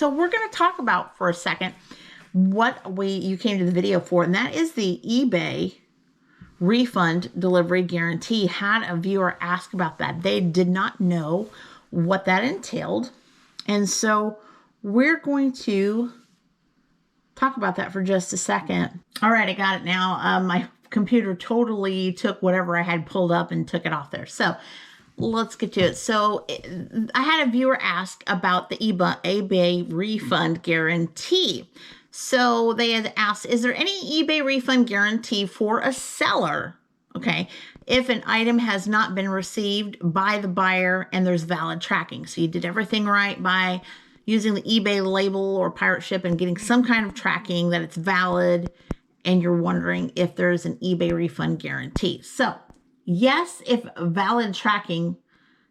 So we're going to talk about for a second what you came to the video for, and that is the eBay refund delivery guarantee. Had a viewer ask about that. They did not know what that entailed. And so we're going to talk about that for just a second. All right, I got it now. My computer totally took whatever I had pulled up and took it off there. So let's get to it. So I had a viewer ask about the eBay refund guarantee. So they had asked, is there any eBay refund guarantee for a seller? Okay, if an item has not been received by the buyer and there's valid tracking. So you did everything right by using the eBay label or pirate ship and getting some kind of tracking that it's valid, and you're wondering if there's an eBay refund guarantee. So yes, if valid tracking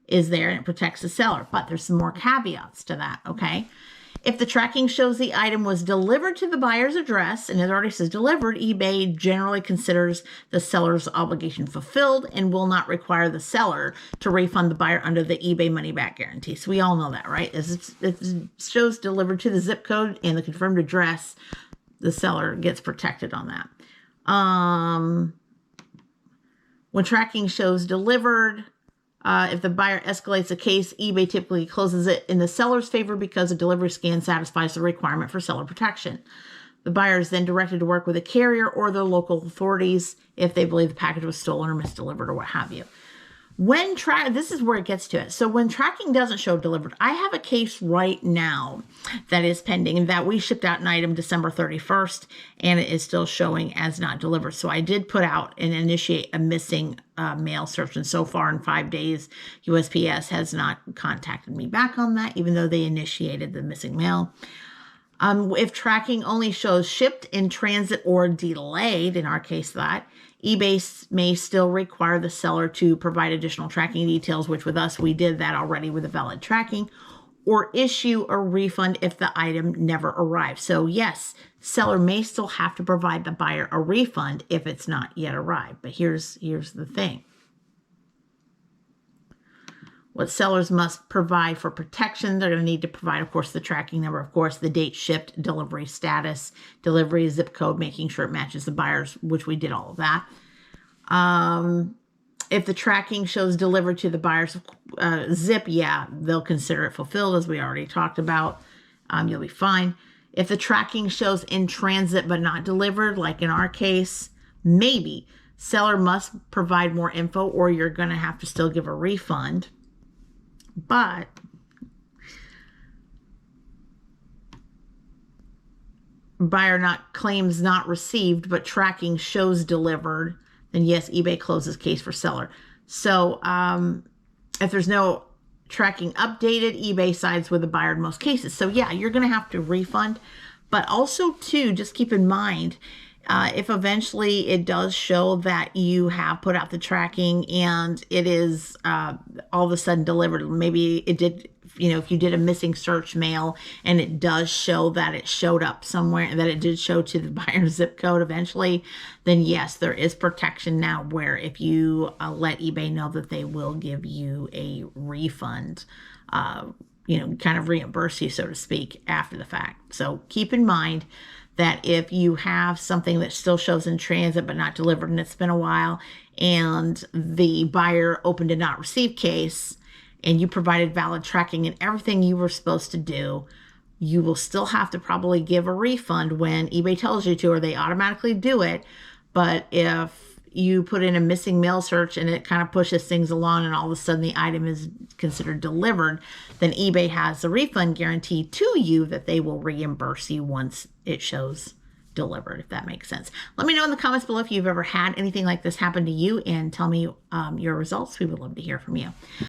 is there and it protects the seller, but there's some more caveats to that, okay? If the tracking shows the item was delivered to the buyer's address, and it already says delivered, eBay generally considers the seller's obligation fulfilled and will not require the seller to refund the buyer under the eBay money back guarantee. So we all know that, right? It shows delivered to the zip code and the confirmed address, the seller gets protected on that. When tracking shows delivered, if the buyer escalates the case, eBay typically closes it in the seller's favor because a delivery scan satisfies the requirement for seller protection. The buyer is then directed to work with a carrier or the local authorities if they believe the package was stolen or misdelivered or what have you. This is where it gets to it. So when tracking doesn't show delivered, I have a case right now that is pending and that we shipped out an item December 31st and it is still showing as not delivered. So I did put out and initiate a missing mail search, and so far in 5 days, USPS has not contacted me back on that, even though they initiated the missing mail. If tracking only shows shipped, in transit, or delayed, in our case that, eBay may still require the seller to provide additional tracking details, which with us, we did that already with a valid tracking, or issue a refund if the item never arrived. So yes, seller may still have to provide the buyer a refund if it's not yet arrived. But here's the thing. What sellers must provide for protection, they're going to need to provide, of course, the tracking number, of course, the date shipped, delivery status, delivery zip code, making sure it matches the buyer's, which we did all of that. If the tracking shows delivered to the buyer's zip, yeah, they'll consider it fulfilled, as we already talked about. You'll be fine. If the tracking shows in transit but not delivered, like in our case, maybe seller must provide more info or you're going to have to still give a refund. But buyer claims not received, but tracking shows delivered, then yes, eBay closes case for seller. So if there's no tracking updated, eBay sides with the buyer in most cases. So yeah, you're going to have to refund. But also too, just keep in mind, if eventually it does show that you have put out the tracking and it is all of a sudden delivered, maybe it did, if you did a missing search mail and it does show that it showed up somewhere and that it did show to the buyer's zip code eventually, then yes, there is protection now where if you let eBay know that they will give you a refund, kind of reimburse you, so to speak, after the fact. So keep in mind that if you have something that still shows in transit but not delivered and it's been a while and the buyer opened a not received case and you provided valid tracking and everything you were supposed to do, you will still have to probably give a refund when eBay tells you to, or they automatically do it. But if you put in a missing mail search and it kind of pushes things along and all of a sudden the item is considered delivered, then eBay has a refund guarantee to you that they will reimburse you once it shows delivered, if that makes sense. Let me know in the comments below if you've ever had anything like this happen to you and tell me your results. We would love to hear from you.